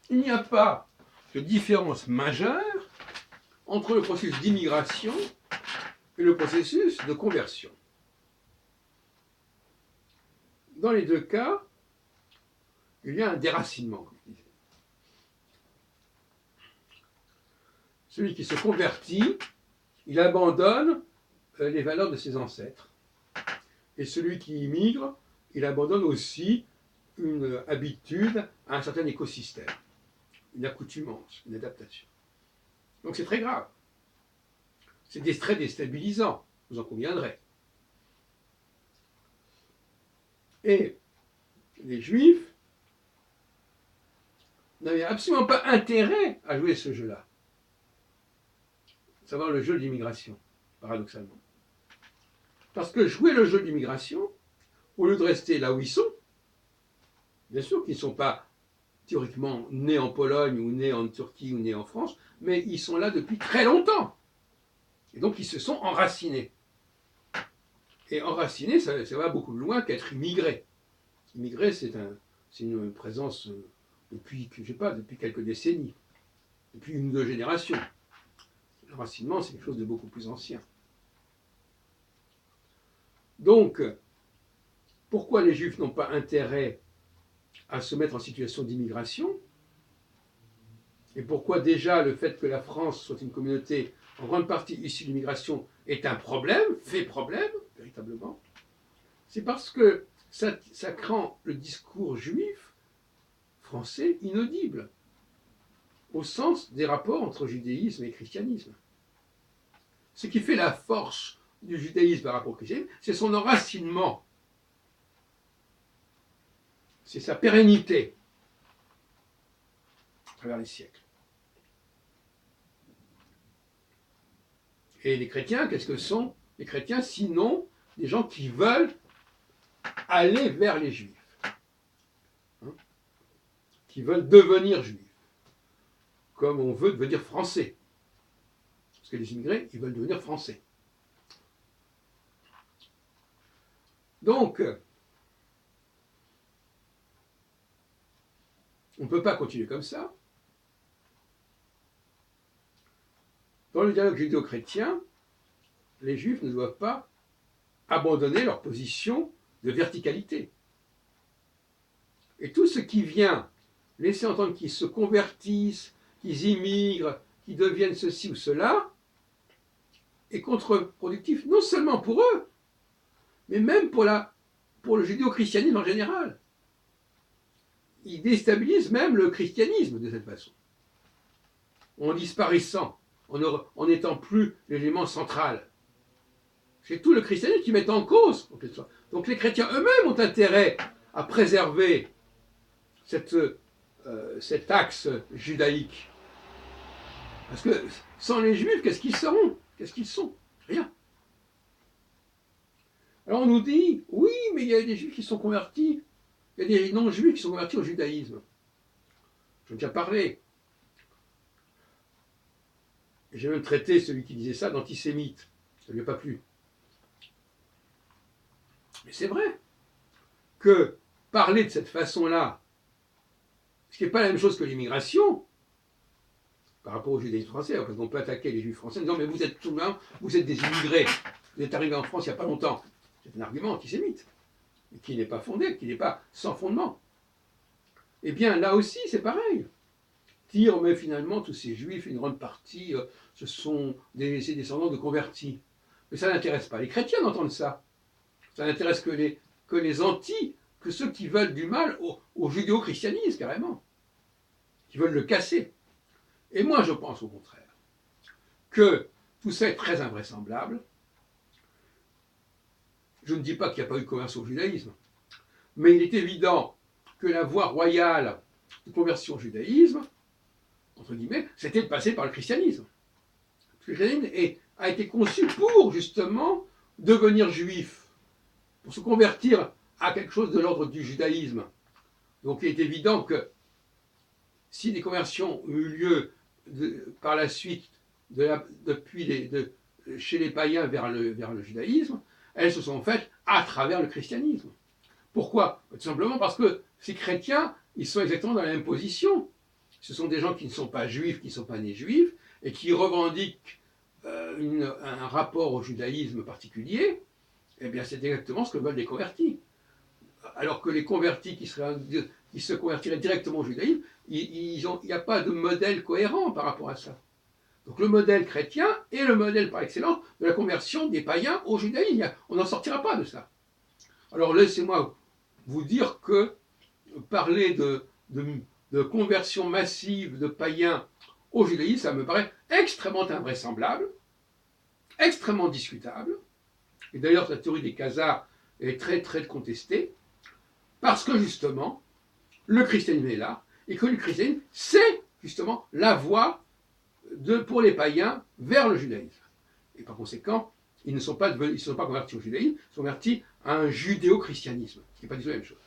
il n'y a pas de différence majeure entre le processus d'immigration et le processus de conversion. Dans les deux cas, il y a un déracinement, comme je disais. Celui qui se convertit, il abandonne les valeurs de ses ancêtres. Et celui qui immigre, il abandonne aussi une habitude à un certain écosystème, une accoutumance, une adaptation. Donc c'est très grave. C'est très déstabilisant, vous en conviendrez. Et les Juifs n'avaient absolument pas intérêt à jouer ce jeu-là, à savoir le jeu de l'immigration, paradoxalement. Parce que jouer le jeu de l'immigration, au lieu de rester là où ils sont, bien sûr qu'ils ne sont pas théoriquement nés en Pologne ou nés en Turquie ou nés en France, mais ils sont là depuis très longtemps. Et donc ils se sont enracinés. Et enraciné, ça va beaucoup plus loin qu'être immigré. Immigré, c'est une présence depuis quelques décennies, depuis une ou deux générations. L'enracinement, c'est quelque chose de beaucoup plus ancien. Donc, pourquoi les Juifs n'ont pas intérêt à se mettre en situation d'immigration? Et pourquoi déjà le fait que la France soit une communauté en grande partie issue de l'immigration est un problème, fait problème, véritablement? C'est parce que ça rend le discours juif français inaudible, au sens des rapports entre judéisme et christianisme. Ce qui fait la force du judaïsme par rapport au christianisme, c'est son enracinement, c'est sa pérennité à travers les siècles. Et les chrétiens, qu'est-ce que sont les chrétiens sinon des gens qui veulent aller vers les juifs, qui veulent devenir juifs, comme on veut devenir français. Parce que les immigrés, ils veulent devenir français. Donc, on ne peut pas continuer comme ça. Dans le dialogue judéo-chrétien, les Juifs ne doivent pas abandonner leur position de verticalité. Et tout ce qui vient laisser entendre qu'ils se convertissent, qu'ils immigrent, qu'ils deviennent ceci ou cela, est contre-productif, non seulement pour eux, mais même pour le judéo-christianisme en général. Ils déstabilisent même le christianisme de cette façon, en disparaissant, en n'étant plus l'élément central. C'est tout le christianisme qui met en cause. Donc les chrétiens eux-mêmes ont intérêt à préserver cet axe judaïque. Parce que sans les juifs, qu'est-ce qu'ils seront? Qu'est-ce qu'ils sont? Rien. Alors on nous dit, oui, mais il y a des juifs qui sont convertis, il y a des non-juifs qui sont convertis au judaïsme. J'en ai déjà parlé. J'ai même traité celui qui disait ça d'antisémite. Ça ne lui a pas plu. Mais c'est vrai que parler de cette façon-là, ce qui n'est pas la même chose que l'immigration, par rapport aux judaïsmes français, parce qu'on peut attaquer les juifs français en disant mais vous êtes tout le monde, vous êtes des immigrés, vous êtes arrivés en France il n'y a pas longtemps. C'est un argument antisémite, qui n'est pas fondé, qui n'est pas sans fondement. Eh bien là aussi c'est pareil. Dire mais finalement tous ces juifs, une grande partie, ce sont des descendants de convertis. Mais ça n'intéresse pas les chrétiens d'entendre ça. Ça n'intéresse que les anti, que ceux qui veulent du mal au judéo-christianisme carrément, qui veulent le casser. Et moi je pense au contraire que tout ça est très invraisemblable. Je ne dis pas qu'il n'y a pas eu de conversion au judaïsme, mais il est évident que la voie royale de conversion au judaïsme, entre guillemets, c'était de passer par le christianisme. Le christianisme a été conçu pour justement devenir juif, pour se convertir à quelque chose de l'ordre du judaïsme. Donc il est évident que si des conversions ont eu lieu par la suite, chez les païens vers le judaïsme, elles se sont faites à travers le christianisme. Pourquoi? Tout simplement parce que ces chrétiens, ils sont exactement dans la même position. ce sont des gens qui ne sont pas juifs, qui ne sont pas nés juifs, et qui revendiquent un rapport au judaïsme particulier, eh bien c'est exactement ce que veulent les convertis. Alors que les convertis qui se convertiraient directement au judaïsme, il n'y a pas de modèle cohérent par rapport à ça. Donc le modèle chrétien est le modèle par excellence de la conversion des païens au judaïsme. On n'en sortira pas de ça. Alors laissez-moi vous dire que parler de conversion massive de païens au judaïsme, ça me paraît extrêmement invraisemblable, extrêmement discutable. Et d'ailleurs, la théorie des Khazars est très très contestée, parce que justement, le christianisme est là, et que le christianisme, c'est justement la voie pour les païens vers le judaïsme. Et par conséquent, ils ne sont pas convertis au judaïsme, ils sont convertis à un judéo-christianisme, ce qui n'est pas du tout la même chose.